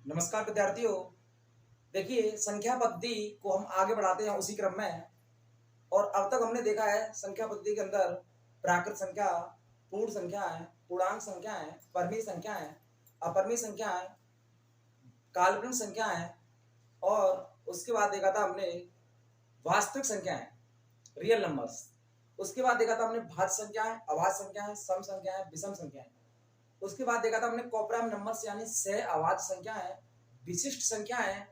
नमस्कार विद्यार्थियों। देखिए, संख्या पद्धति को हम आगे बढ़ाते हैं उसी क्रम में। और अब तक हमने देखा है संख्या पद्धति के अंदर प्राकृत संख्या, पूर्ण संख्याएं, पूर्णांक संख्याएं, परमीय संख्याएं, अपरमीय संख्याएं, काल्पनिक संख्याएं, और उसके बाद देखा था हमने वास्तविक संख्याएं, रियल नंबर्स। उसके बाद देखा था हमने भाज्य संख्याएं, अभाज्य संख्याएं, सम संख्याएं, विषम संख्याएं। उसके बाद देखा था हमने कोप्राइम नंबर्स यानी सह अभाज्य संख्याएं, विशिष्ट संख्याएं,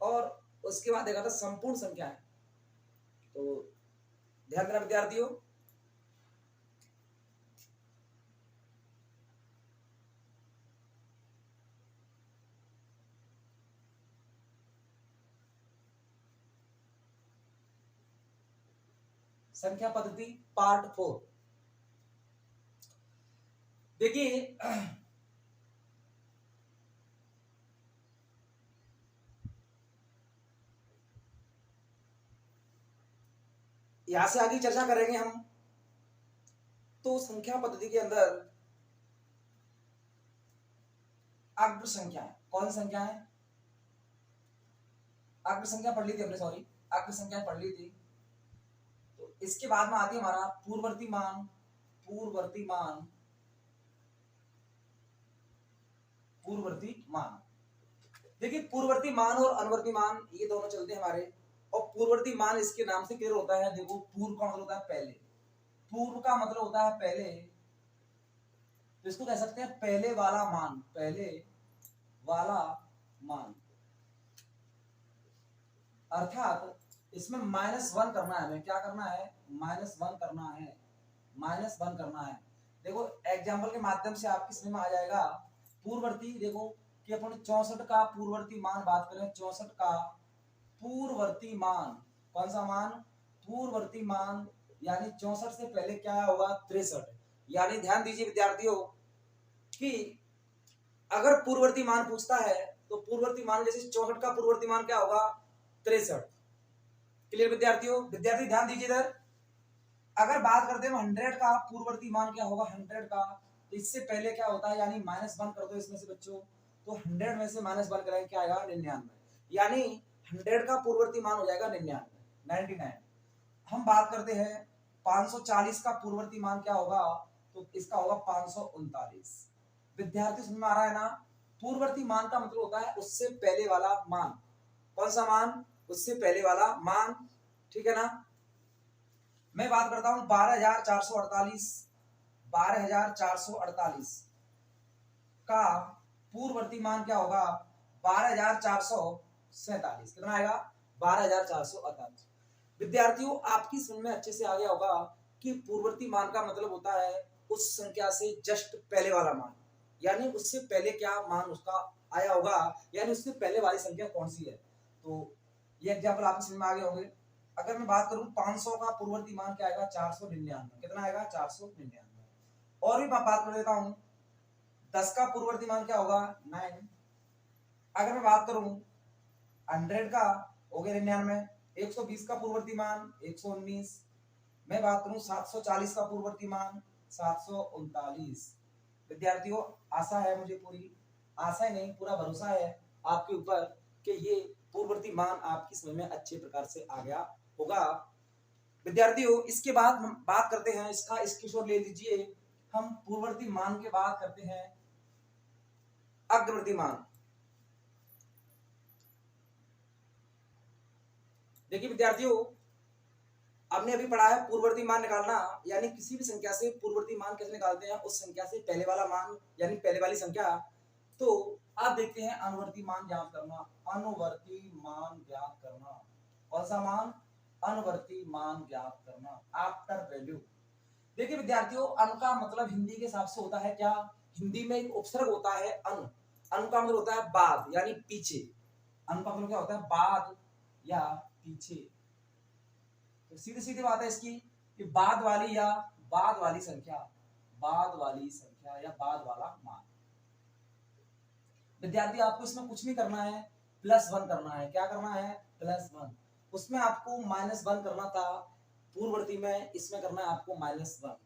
और उसके बाद देखा था संपूर्ण संख्याएं। तो ध्यान देना विद्यार्थियों। संख्या पद्धति पार्ट 4। देखिए, यहां से आगे चर्चा करेंगे हम। तो संख्या पद्धति के अंदर अग्र संख्या, कौन संख्या है? अग्र संख्या पढ़ ली थी हमने, सॉरी, अग्र संख्या पढ़ ली थी। तो इसके बाद में आती है हमारा पूर्ववर्ती मान, पूर्ववर्ती मान, पूर्ववर्ती मान। देखिए, पूर्ववर्ती मान और अनुवर्ती मान ये दोनों चलते हैं हमारे। और पूर्ववर्ती मान इसके नाम से क्लियर होता है। देखो, पूर्व का मतलब होता है पहले, पूर्व का मतलब होता है पहले, तो इसको कह सकते हैं पहले वाला मान, पहले वाला मान। अर्थात इसमें -1 करना है हमें। क्या करना है? -1 करना है, -1 करना है। देखो, एग्जाम्पल के माध्यम से आपकी समझ में आ जाएगा। पूर्ववर्ती, देखो कि अपन 64 का पूर्ववर्ती मान बात करें, 64 का पूर्ववर्ती मान, कौन सा मान? पूर्ववर्ती मान, यानी 64 से पहले क्या होगा? 63। यानी ध्यान दीजिए विद्यार्थियों कि अगर पूर्ववर्ती मान पूछता है तो पूर्ववर्ती मान, जैसे 64 का पूर्ववर्ती मान क्या होगा? 63। क्लियर विद्यार्थियों? विद्यार्थी ध्यान दीजिए इधर। अगर बात करते हैं 100 का पूर्ववर्ती मान क्या होगा? 100 का, तो इससे पहले क्या होता है? यानी -1 कर दो इसमें से बच्चों, तो 100 में से -1 करेंगे, क्या आएगा? 99। यानी 100 का पूर्ववर्ती मान हो जाएगा 99। हम बात करते हैं 540 का पूर्ववर्ती मान क्या होगा? तो इसका होगा 539। विद्यार्थी समझ में आ रहा है ना? पूर्ववर्ती मान का मतलब होता है उससे पहले वाला मान। कौन सा मान? उससे पहले वाला मान। ठीक है ना? मैं बात करता हूं 12,448, 12,448 का पूर्ववर्ती मान क्या होगा? 12,447। कितना आएगा? 12,448। विद्यार्थियों, आपकी समझ में अच्छे से आ गया होगा कि पूर्ववर्ती मान का मतलब होता है उस संख्या से जस्ट पहले वाला मान, यानी उससे पहले क्या मान उसका आया होगा, यानी उससे पहले वाली संख्या कौन सी है। तो ये एग्जाम्पल आपको समझ में आ गए होंगे। अगर मैं बात करूं 500 का पूर्ववर्ती मान क्या आएगा? 499। कितना आएगा? 499। और भी मैं बात कर देता हूं, 10 का पूर्ववर्ती मान क्या होगा? 9। अगर मैं बात करूं 100 का, हो गया 99। 120 का पूर्ववर्ती मान 119। मैं बात करूं 740 का पूर्ववर्ती मान 739। विद्यार्थियों, आशा है, मुझे पूरी आशा ही नहीं पूरा भरोसा है आपके ऊपर कि ये पूर्ववर्ती मान आपकी समझ में अच्छे प्रकार से आ गया होगा। विद्यार्थियों, इसके बाद हम बात करते हैं, इसका स्क्रीनशॉट ले लीजिए। हम पूर्ववर्ती मान के बाद करते हैं अग्रवर्ती मान। देखिए विद्यार्थियों, आपने अभी पढ़ा है पूर्ववर्ती मान निकालना, यानी किसी भी संख्या से पूर्ववर्ती मान कैसे निकालते हैं? उस संख्या से पहले वाला मान, यानी पहले वाली संख्या। तो आप देखते हैं अनुवर्ती मान ज्ञात करना, अनुवर्ती मान ज्ञात करना। कौन सा मान? अनुवर्ती मान ज्ञात करना, आफ्टर वैल्यू। देखिए विद्यार्थियों, अनु का मतलब हिंदी के हिसाब से होता है क्या? हिंदी में एक उपसर्ग होता है अनु। अनु का मतलब होता है बाद, यानी पीछे। अनु का मतलब क्या होता है? बाद या पीछे। तो सीधी सीधी बात है इसकी कि बाद वाली या बाद वाली संख्या, बाद वाली संख्या या बाद वाला मान। विद्यार्थी, आपको इसमें कुछ नहीं करना है, +1 करना है। क्या करना है? +1। उसमें आपको -1 करना था पूर्ववर्ती में, इसमें करना है आपको -1।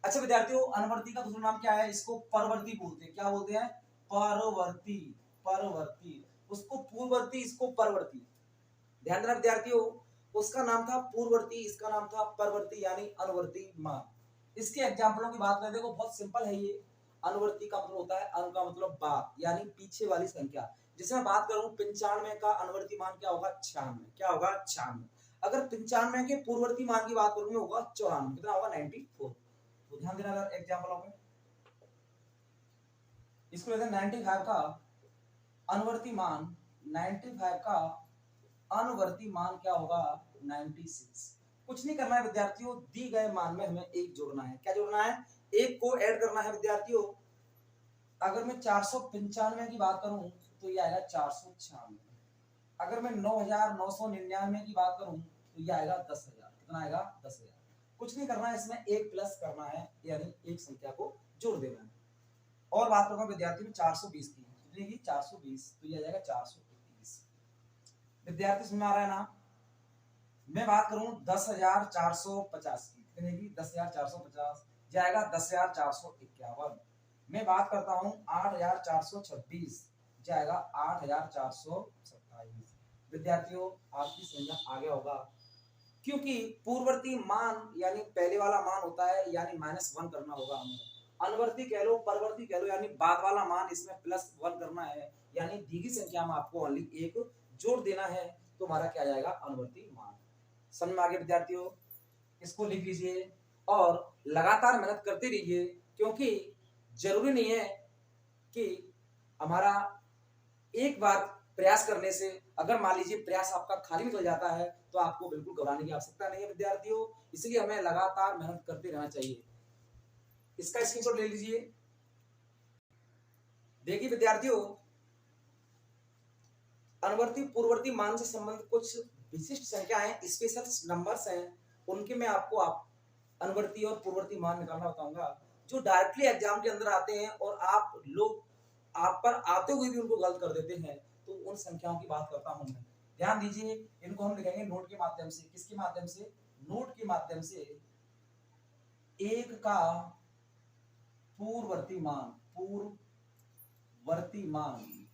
अच्छा विद्यार्थियों, अनुवर्ती का दूसरा नाम क्या है? इसको परवर्ती बोलते हैं। क्या बोलते हैं? परवर्ती, परवर्ती। उसको पूर्ववर्ती, इसको परवर्ती। ध्यान देना विद्यार्थियों, उसका नाम था पूर्ववर्ती, इसका नाम था परवर्ती यानी अनुवर्ती मान। इसके एग्जाम्पलों की बात करें, देखो बहुत सिंपल है ये। अनुवर्ती का मतलब होता है, अनु का मतलब बाद यानी पीछे वाली संख्या। जैसे मैं बात करूं 95 का अनुवर्ती मान क्या होगा, 96। क्या होगा, 96। अगर 95 के पूर्ववर्ती मान की बात करूंगा होगा 94। कितना होगा, 94। तो ध्यान देना एग्जाम्पलों में। इसको लेते हैं 95 का अनुवर्ती मान। 95 का अनुवर्ती मान क्या होगा, 96। कुछ नहीं करना है विद्यार्थियों, दी गए मान में हमें एक जोड़ना है। क्या जोड़ना है, एक को ऐड करना है विद्यार्थियों। अगर मैं 495 की बात करूं तो ये आएगा 496। अगर मैं 9999 की बात करूं तो ये आएगा 10,000। कितना आएगा, 10,000। कुछ नहीं करना है, इसमें एक प्लस करना है यानी एक संख्या को जोड़ देना है। और बात करूंगा विद्यार्थी में 420 की, कितनी की, 420। तो ये आ जाएगा 421। विद्यार्थी समझ में आ रहा है ना। मैं बात करूं 10,450 की, कितने की, 10,450। जाएगा 10,451। मैं बात करता हूं 8,426, जाएगा 8,427। विद्यार्थियों आपकी समझ में आ गया होगा, क्योंकि पूर्ववर्ती मान यानी पहले वाला मान होता है, यानी -1 करना होगा हमें। अनुवर्ती कह लो, परवर्ती कह लो, यानी बाद वाला मान, इसमें +1 करना है, यानी दी गई संख्या में आपको ओनली एक जोड़ देना है। तो हमारा क्या जाएगा, अनुवर्ती मान। समझ में आ गया विद्यार्थियों, इसको लिख लीजिए और लगातार मेहनत करते रहिए, क्योंकि जरूरी नहीं है कि हमारा एक बार प्रयास करने से, अगर मान लीजिए प्रयास आपका खाली निकल जाता है तो आपको बिल्कुल घबराने की आवश्यकता नहीं है विद्यार्थियों। इसलिए हमें लगातार मेहनत करते रहना चाहिए। इसका स्क्रीनशॉट ले लीजिए। देखिए विद्यार्थियों, अनुवर्ती पूर्ववर्ती मान से संबंधित कुछ विशिष्ट संख्याएं, स्पेशल नंबर्स हैं, उनके मैं आपको अनुवर्ती और पूर्ववर्ती मान निकालना बताऊंगा, जो डायरेक्टली एग्जाम के अंदर आते हैं और आप लोग आप पर आते हुए भी उनको गलत कर देते हैं। तो उन संख्याओं की बात करता हूं मैं। ध्यान दीजिए, इनको हम लिखेंगे नोट के माध्यम से। किसके माध्यम से, नोट के माध्यम से। एक का पूर्ववर्ती मान, पूर्ववर्ती मान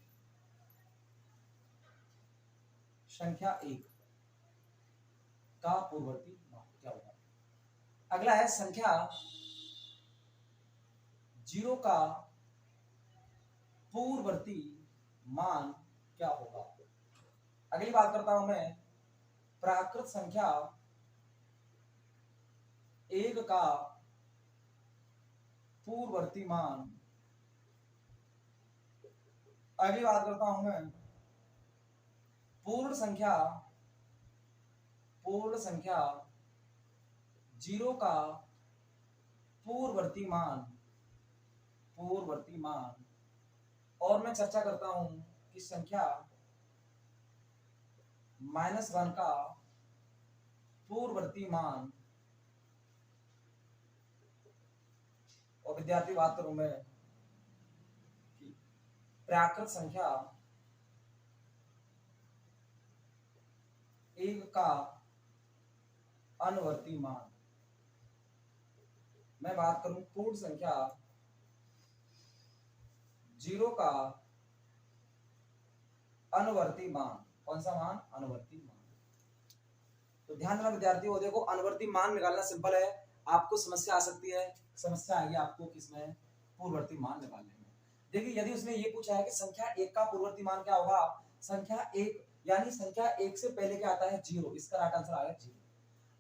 संख्या 1 का पूर्ववर्ती मान क्या होगा। अगला है संख्या 0 का पूर्ववर्ती मान क्या होगा। अगली बात करता हूं मैं, प्राकृत संख्या 1 का पूर्ववर्ती मान। अगली बात करता हूं मैं, पूर्ण संख्या 0 का पूर्ववर्ती मान, पूर्ववर्ती मान। और मैं चर्चा करता हूं कि संख्या -1 का पूर्ववर्ती मान। और विद्यार्थी बात करूं मैं कि प्राकृत संख्या 1 का अनुवर्ती मान। मैं बात करूं पूर्ण संख्या 0 का अनुवर्ती मान। कौन सा मान, अनुवर्ती मान। तो ध्यान देना विद्यार्थियों, देखो अनुवर्ती मान निकालना सिंपल है। आपको समस्या आ सकती है, समस्या आएगी आपको किसमें, पूर्ववर्ती मान निकालने में। देखिए यदि उसने ये पूछा है कि संख्या 1 का पूर्ववर्ती मान क्या होगा, संख्या 1 यानी संख्या 1 से पहले क्या आता है, 0। इसका राइट आंसर आएगा 0।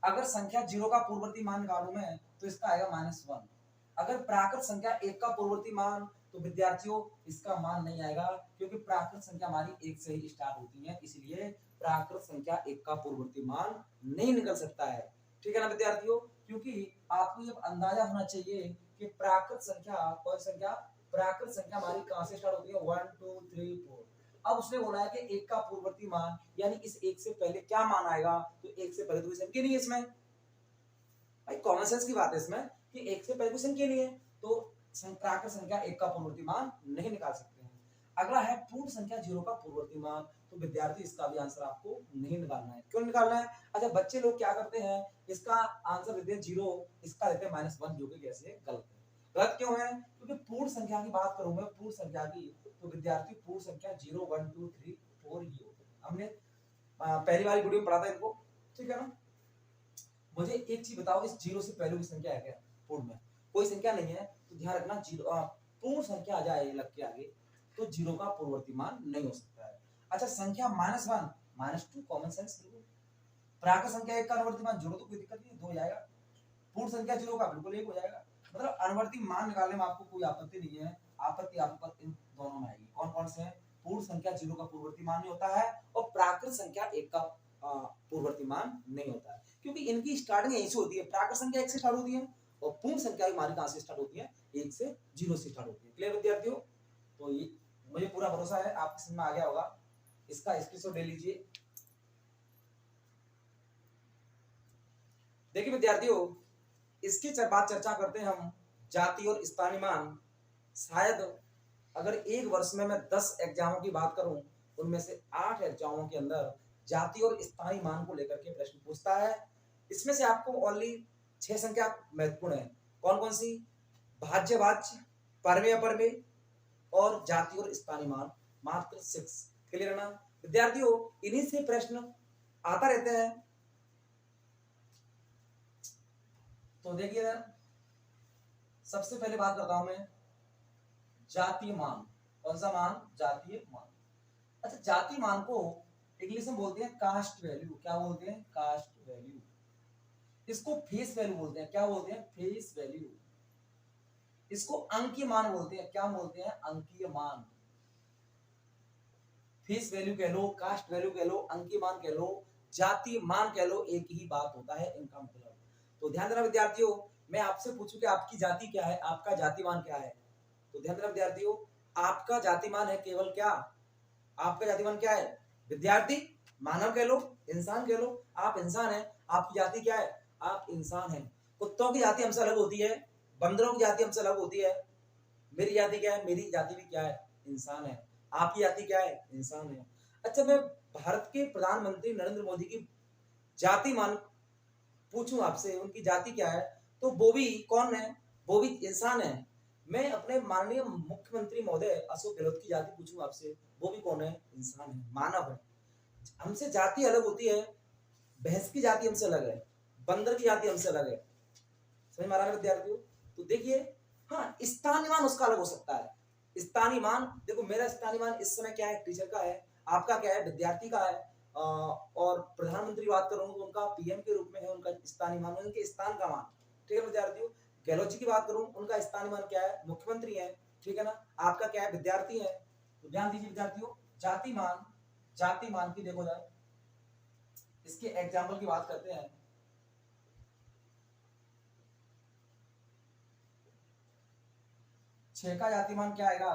अगर संख्या 0 का पूर्ववर्ती मान निकालूं मैं तो इसका आएगा -1। अगर प्राकृत संख्या 1 का पूर्ववर्ती मान, तो विद्यार्थियों इसका मान नहीं आएगा, क्योंकि प्राकृत संख्या हमारी 1 से ही स्टार्ट होती है, इसलिए प्राकृत संख्या 1 का पूर्ववर्ती मान नहीं निकल सकता है। ठीक है ना विद्यार्थियों, क्योंकि आपको ये अंदाजा होना चाहिए कि प्राकृत संख्या, कौन संख्या, प्राकृत संख्या हमारी कहां से स्टार्ट होती है, 1 2 3 4। अब उसने बोला है कि 1 का पूर्ववर्ती मान, यानी इस 1 से पहले क्या मान आएगा, तो 1 से पहले तो कोई संख्या नहीं है इसमें। भाई कॉमन सेंस की बात है इसमें कि 1 से पहले कोई संख्या नहीं है, तो प्राकृत संख्या 1 का पूर्ववर्ती मान नहीं निकाल सकते हैं। अगला है पूर्ण संख्या 0 का पूर्ववर्ती मान। तो विद्यार्थी इसका भी आंसर आपको नहीं निकालना है। क्यों निकालना है, अच्छा बच्चे लोग क्या करते हैं, इसका आंसर देते हैं 0, इसका देते हैं -1, जो कि कैसे गलत है। गलत क्यों है, क्योंकि पूर्ण संख्या की बात करूं मैं, पूर्ण संख्या की, तो विद्यार्थी पूर्ण संख्या 0 1 2 3 और ये होते हैं। हमने पहली वाली वीडियो में पढ़ा था इनको, ठीक है ना। मुझे एक चीज बताओ, इस जीरो से पहले की संख्या है क्या पूर्ण में? कोई संख्या नहीं है, तो ध्यान रखना जीरो पूर्ण संख्या आ जाए लग के आगे तो जीरो का पूर्ववर्ती मान नहीं हो सकता है। अच्छा, संख्या -1 -2 कॉमन सेंस, बिल्कुल। प्राकृत संख्या 1 का अनुवर्ती मान 0 तो कोई दिक्कत नहीं, 2 हो जाएगा। पूर्ण संख्या 0 का बिल्कुल 1 हो जाएगा। मतलब अनुवर्ती मान निकालने में आपको कोई आपत्ति नहीं है। आपत्ति आपको इन दोनों में आएगी। कौन कौन से हैं? पूर्ण संख्या 0 का पूर्ववर्ती मान नहीं होता है और प्राकृत संख्या 1 का पूर्ववर्ती मान नहीं होता है, क्योंकि इनकी स्टार्टिंग यहीं से होती है। प्राकृत संख्या 1 से स्टार्ट होती है और पूर्ण संख्या हमारी कहां से स्टार्ट होती है? 1 से 0 से स्टार्ट होती है। क्लियर विद्यार्थियों? तो ये मुझे पूरा भरोसा है आपकी समझ में आ गया होगा। इसका स्क्रीनशॉट ले लीजिए। देखिए विद्यार्थियों, इसकी बात चर्चा करते हैं हम जाति और स्थानीय मान। शायद अगर एक वर्ष में मैं 10 एग्जामों की बात करूं, उनमें से 8 एग्जामों के अंदर जाति और स्थानीय मान को लेकर के प्रश्न पूछता है। इसमें से आपको ओनली 6 संख्या महत्वपूर्ण है। कौन कौन सी? भाज्य भाज्य, परमेय अपरमेय और जाति और स्थानीय मान, मात्र 6। क्लियर है ना विद्यार्थियों? इन्हीं से प्रश्न आता रहते हैं। तो देखिए, सबसे पहले बात करता हूं मैं जातीय मान। कौन सा मान? जातीय मान। अच्छा, जातीय मान को इंग्लिश में बोलते हैं कास्ट वैल्यू। क्या बोलते हैं? Cost value. इसको फेस वैल्यू बोलते हैं। क्या बोलते हैं? Face value. इसको अंकीय मान बोलते हैं। क्या बोलते हैं? अंकीय मान। फेस वैल्यू कह लो, कास्ट वैल्यू कह लो, अंकीय मान कह लो, जातीय मान कह लो, एक ही बात होता है इनका मतलब। तो ध्यान देना विद्यार्थियों, मैं आपसे पूछूं कि आपकी जाति क्या है, आपका जाति मान क्या है, तो ध्यान देना विद्यार्थियों, आपका जाति मान है केवल क्या? आपका जाति मान क्या है? विद्यार्थी, मानव कह लो, इंसान कह लो, आप इंसान हैं। आपकी जाति क्या है? आप इंसान हैं। कुत्तों की जाति हमसे अलग होती है, बंदरों की जाति हमसे अलग होती है। मेरी जाति क्या है? मेरी जाति भी क्या है? इंसान है। आपकी जाति क्या है? इंसान है। अच्छा, मैं भारत के प्रधानमंत्री नरेंद्र मोदी की जाति मान पूछूं आपसे, उनकी जाति क्या है, तो वो भी कौन है? वो भी इंसान है। मैं अपने माननीय मुख्यमंत्री महोदय अशोक गहलोत की जाति पूछूं आपसे, वो भी कौन है? इंसान है, मानव है। हमसे जाति अलग होती है। भैंस की जाति हमसे अलग है, बंदर की जाति हमसे अलग है। समझ में आ रहा है विद्यार्थियों? तो देखिए, हाँ, स्थानीय मान उसका अलग हो सकता है। स्थानीय मान देखो, मेरा स्थानीय मान इस समय क्या है? टीचर का है। आपका क्या है? विद्यार्थी का है। और प्रधानमंत्री बात करूं तो उनका पीएम के रूप में है उनका स्थानीय मान, उनके स्थान का मान। ठीक है विद्यार्थियों? गहलोत जी की बात करूं, उनका स्थानीय मान क्या है? मुख्यमंत्री है। ठीक है ना? आपका क्या है? विद्यार्थी है। तो ध्यान दीजिए विद्यार्थियों, जाति मान की देखो जाए, इसके एग्जाम्पल की बात करते हैं। छह का जाति मान क्या आएगा?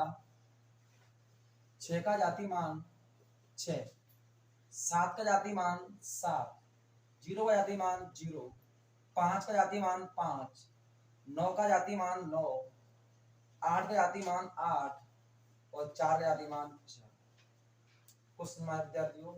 6 का जाति मान 6, 7 का जाति मान 7, 0 का जाति मान 0, 5 का जाति मान 5, 9 का जाति मान 9, 8 का जाति मान 8 और 4 का जाति मान 4। क्वेश्चन मार्क विद्यार्थियों,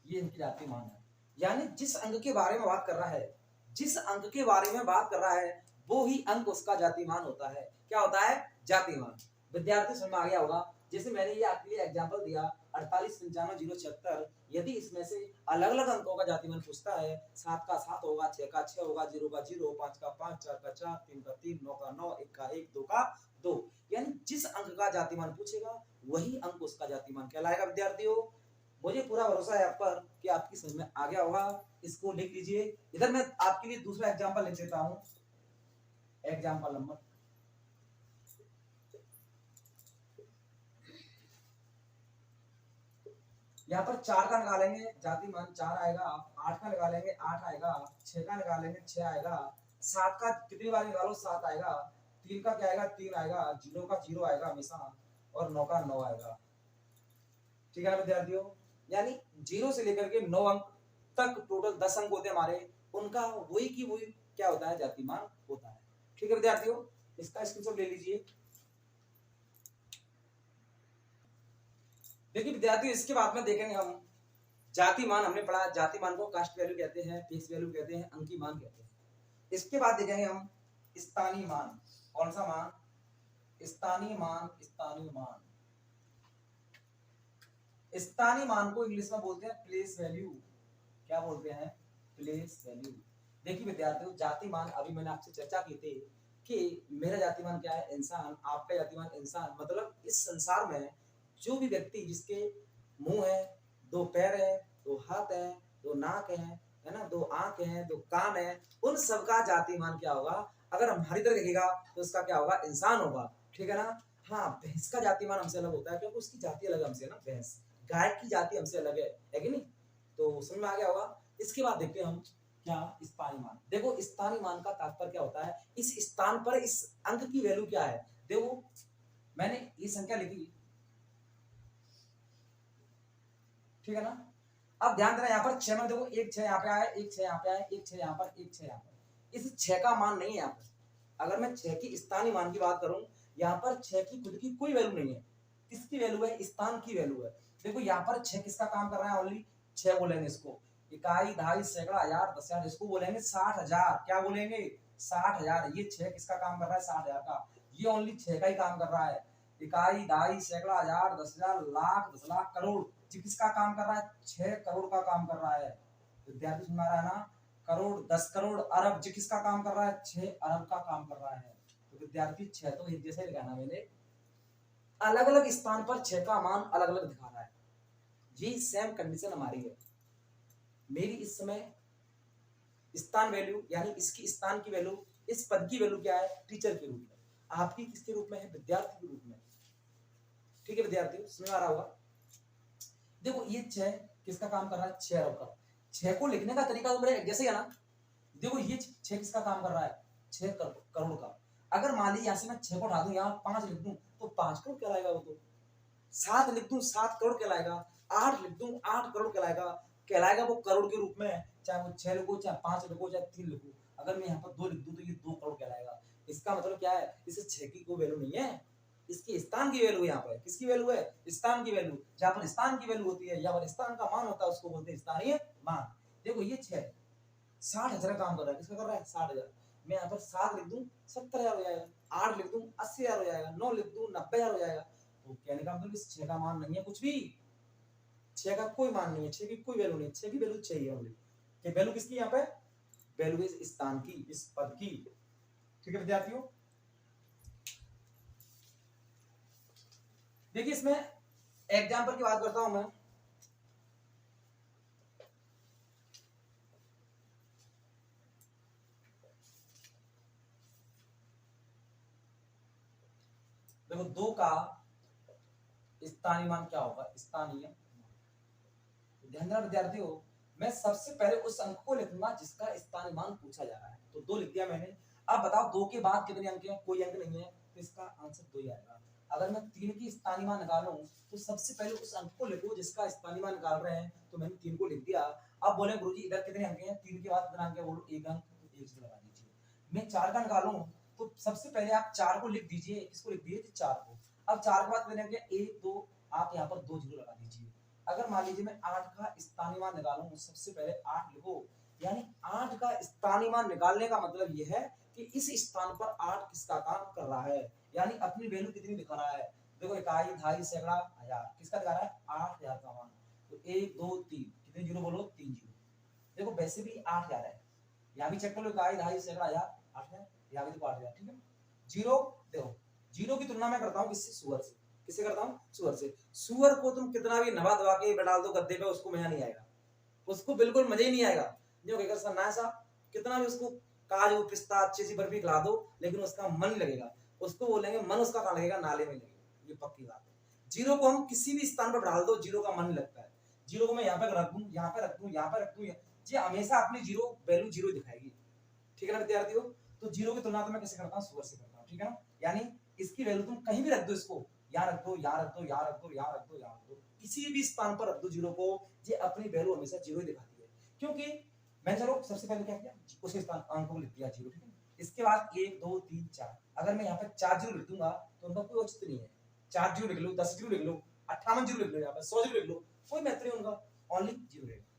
ये इनकी जाति मान है। यानी जिस अंक के बारे में बात कर रहा है, जिस अंक के बारे में बात कर रहा है, वो ही अंक उसका जाति मान होता है। क्या होता है? जाति मान। विद्यार्थी समझ में आ गया होगा। जैसे मैंने ये आपके लिए एग्जांपल दिया 48 95 076, यदि इसमें से अलग अलग अंकों का जाति मान पूछता है, 7 का 7 होगा, 6 का 6 होगा, 0 का 0, 5 का 5, 4 का 4, 3 का 3, 9 का 9, 1 का 1, 2 का 2, यानी जिस अंक का जाति मान पूछेगा वही अंक उसका जाति मान कहलाएगा। विद्यार्थियों, मुझे पूरा भरोसा है आप पर कि आपकी समझ में आ गया होगा। इसको लिख लीजिए। इधर मैं आपके लिए दूसरा एग्जांपल लिख देता हूं। एग्जांपल नंबर, यहाँ पर 4 का निकालेंगे जाति मान 4 आएगा, 8 का निकालेंगे 8 आएगा, 6 का निकालेंगे 6 आएगा, 7 का कितनी बार निकालो 7 आएगा, 3 का क्या आएगा? 3 आएगा, 0 का 0 आएगा हमेशा और 9 का 9 आएगा। ठीक है विद्यार्थियों? यानी 0 से लेकर के 9 अंक तक टोटल 10 अंक होते हैं हमारे, उनका वही की वही क्या होता है? जाति मान होता है। ठीक है विद्यार्थियों? इसका स्क्रीनशॉट ले लीजिए। देखिए विद्यार्थियों, इसके बाद में देखेंगे हम जाति मान। हमने पढ़ा जाति मान को कास्ट वैल्यू कहते हैं, फेस वैल्यू कहते हैं, अंकीय मान कहते हैं। इसके बाद देखेंगे हम स्थानीय मान। कौन सा मान? स्थानीय मान। स्थानीय मान स्थानीय मान को इंग्लिश में बोलते हैं प्लेस वैल्यू। क्या बोलते हैं? Place value. देखिए विद्यार्थियों, जाति मान अभी मैंने आपसे चर्चा की थी कि मेरा जाति मान क्या है? इंसान। आपका जाति मान इंसान। मतलब इस संसार में जो भी व्यक्ति जिसके मुंह है, दो पैर है, दो हाथ है, दो नाक है ना, दो आंख है, दो कान है, उन सबका जाति मान क्या होगा? अगर हम हमारी तरह देखेगा तो उसका क्या होगा? इंसान होगा। ठीक है ना? हाँ, भैंस का जाति मान हमसे अलग होता है क्योंकि उसकी जाति अलग हमसे है ना। भैंस, गाय की जाति हमसे अलग है कि नहीं? तो समझ में आ गया होगा। इसके बाद देखते हैं हम क्या स्थानीय मान। देखो स्थानीय मान का तात्पर्य क्या होता है? इस स्थान पर इस अंक की वैल्यू क्या है। देखो मैंने ये संख्या लिखी, ठीक है ना? अब ध्यान देना, यहाँ पर 6 में देखो, एक 6 यहाँ पे आया, एक 6 यहाँ पे आया, एक 6 यहाँ पर, एक 6 यहाँ पर। इस 6 का मान नहीं है यहाँ पर। अगर मैं 6 की स्थानीय मान की बात करूं, यहाँ पर 6 की खुद की कोई वैल्यू नहीं है। किसकी वैल्यू है? स्थान की वैल्यू है। देखो यहाँ पर 6 किसका काम कर रहा है? ओनली 6 बोलेंगे इसको। इकाई, दहाई, सैकड़ा, हजार, 10,000, इसको बोलेंगे 60,000। क्या बोलेंगे? 60,000। ये 6 किसका काम कर रहा है? 60,000 का। ये ओनली 6 का ही काम कर रहा है। इकाई, दहाई, सैकड़ा, हजार, 10,000, लाख, 10 लाख, करोड़, किसका काम कर रहा है? 6 करोड़ का काम कर रहा है। विद्यार्थी सुन रहा है ना? करोड़, 10 करोड़, अरब, किसका काम कर रहा है? 6 अरब का काम कर रहा है। तो विद्यार्थी 6 तो एक जैसे लगाना, मैंने अलग अलग स्थान पर 6 का मान अलग अलग दिखा रहा है। जी सेम कंडीशन हमारी है। मेरी इस समय स्थान वैल्यू यानी इसकी स्थान की वैल्यू, इस पद की वैल्यू क्या है? टीचर के रूप में। आपकी किसके रूप में है? विद्यार्थी के रूप में। ठीक है विद्यार्थियों, समझ आ रहा होगा। देखो ये 6 किसका काम कर रहा है? 6 अरब का। 6 को लिखने का तरीका तो मेरे जैसे है ना। देखो ये 6 किसका काम कर रहा है? 6 करोड़ का। अगर मान लीजिए यहाँ से मैं 6 को उठा दूं, यहाँ 5 लिख दूं तो 5 करोड़ कहलाएगा वो तो। 7 लिख दूं 7 करोड़ कहलाएगा। 8 लिख दूं 8 करोड़ कहलाएगा वो करोड़ के रूप में। चाहे वो 6 लिखो, चाहे 5 लिखो, चाहे 3 लिखो। अगर मैं यहाँ पर 2 लिख दूं तो ये 2 करोड़ कहलाएगा। इसका मतलब क्या है? इसे 6 की कोई वैल्यू नहीं है, इसकी स्थान की वैल्यू। यहाँ पर किसकी वैल्यू है? स्थान की वैल्यू। जहां पर स्थान की वैल्यू होती है, जहां पर स्थान का मान होता है, उसको बोलते हैं स्थानीय मान। देखो ये 6 60,000 काम कर रहा है। किसका कर रहा है? 60,000। मैं यहाँ पर 7 लिख दूं 70,000 हो जाएगा, 8 लिख दूं 80,000 हो जाएगा, 9 लिख दूं 90,000 हो जाएगा। तो कहने का मतलब इस 6 का मान नहीं है कुछ भी। 6 का कोई मान नहीं है, 6 की कोई वैल्यू नहीं है। 6 की वैल्यू चाहिए ओनली। कि वैल्यू किसकी? यहाँ पे वैल्यू इस स्थान की, इस पद की। ठीक है विद्यार्थियों, देखिए इसमें एग्जाम्पल की बात करता हूं मैं। देखो 2 का स्थानीय मान क्या होगा? स्थानीय। ध्यान देना विद्यार्थियों, मैं सबसे पहले उस अंक को लिखूंगा जिसका स्थानीय मान पूछा जा रहा है। तो 2 लिख दिया मैंने। अब बताओ 2 के बाद कितने अंक हैं? कोई अंक नहीं है, तो इसका आंसर 2 ही आएगा। अगर मैं 3 की स्थानीय मान निकालूं तो सबसे पहले उस अंक को लिखो जिसका स्थानीय मान निकाल रहे हैं। तो मैंने 3 को लिख दिया। अब बोले गुरुजी इधर कितने अंक हैं? 3 के बाद कितना अंक है? बोलो 1 अंक, तो 1 लगा दीजिए। मैं 4 का निकालूं तो सबसे पहले आप 4 को लिख दीजिए। किसको लिख दिए? 4 को। अब 4 के बाद कितने अंक हैं? 1 2, आप यहाँ पर 2 जीरो लगा दीजिए। अगर मान लीजिए मैं 8 का स्थानीय मान निकालूं, सबसे पहले 8 लिखो। यानी 8 का स्थानीय मान निकालने का मतलब यह है कि इस स्थान पर 8 किसका काम कर रहा है, यानी अपनी वैल्यू कितनी दिखा रहा है। देखो इकाई, दहाई, सैकड़ा, हजार, किसका दिखा रहा है? 8,000 का मान। तो 1 2 3, कितने जीरो बोलो? 3 जीरो। देखो वैसे भी 8,000 है, यहाँ भी चेक कर लो। इकाई, दहाई, सैकड़ा, हजार, 8,000, यहाँ भी देखो 8,000। ठीक है। जीरो देखो, जीरो की तुलना मैं करता हूँ किससे? सुअर से। किससे करता हूँ? सुअर से। सुअर को तुम कितना भी नवा दबा के बैठा दो गद्दे पे, उसको मजा नहीं आएगा, उसको बिल्कुल मजा ही नहीं आएगा। जो कहेगा सर ना सा, कितना भी उसको काजू पिस्ता अच्छी सी बर्फी खिला दो, लेकिन उसका मन नहीं लगेगा। उसको बोलेंगे मन उसका कहाँ लगेगा? नाले में लगेगा। ये पक्की बात है। जीरो को हम किसी भी स्थान पर डाल दो, जीरो का मन नहीं लगता है। जीरो को मैं यहाँ पे रख दूं, यहाँ पे रख दूं, यहाँ पे रख दूं, ये हमेशा अपनी जीरो वैल्यू जीरो दिखाएगी। ठीक है ना विद्यार्थियों? तो जीरो की तुलना तो मैं कैसे करता हूँ? सुअर से करता हूँ। ठीक है ना? यानी इसकी वैल्यू तुम कहीं भी रख दो, इसको यहाँ रख दो, यहाँ रख दो, यहाँ रख दो, यहाँ रख दो, यहाँ रख दो, किसी भी स्थान पर रख दो जीरो को, ये अपनी वैल्यू हमेशा जीरो ही दिखाती है। क्योंकि मैं चलो सबसे पहले क्या किया? उसी स्थान अंक को लिख दिया जीरो। ठीक है। इसके बाद 1 2 3 4, अगर मैं यहाँ पे 4 जीरो लिख दूंगा तो उनका कोई औचित्य नहीं है। 4 जीरो लिख लो, 10 जीरो लिख लो, 58 जीरो लिख लो, यहाँ पे 100 जीरो लिख लो, कोई महत्व नहीं उनका, ओनली जीरो रहेगा।